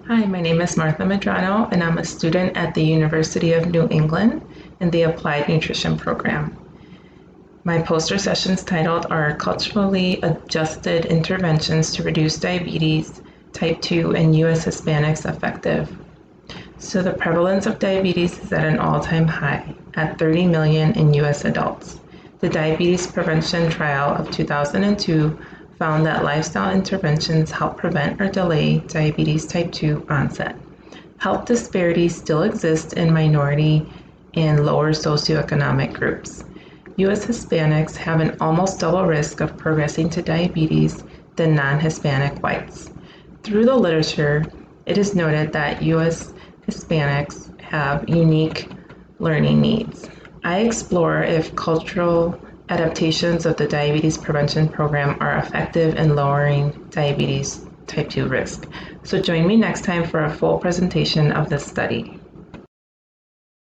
Hi, my name is Martha Medrano, and I'm a student at the University of New England in the Applied Nutrition program. My poster sessions titled are Culturally Adjusted Interventions to Reduce Diabetes Type 2 in U.S. Hispanics Effective. So the prevalence of diabetes is at an all-time high, at 30 million in U.S. adults. The Diabetes Prevention Trial of 2002 found that lifestyle interventions help prevent or delay diabetes type 2 onset. Health disparities still exist in minority and lower socioeconomic groups. U.S. Hispanics have an almost double risk of progressing to diabetes than non-Hispanic whites. Through the literature, it is noted that U.S. Hispanics have unique learning needs. I explore if cultural adaptations of the diabetes prevention program are effective in lowering diabetes type 2 risk. So join me next time for a full presentation of this study.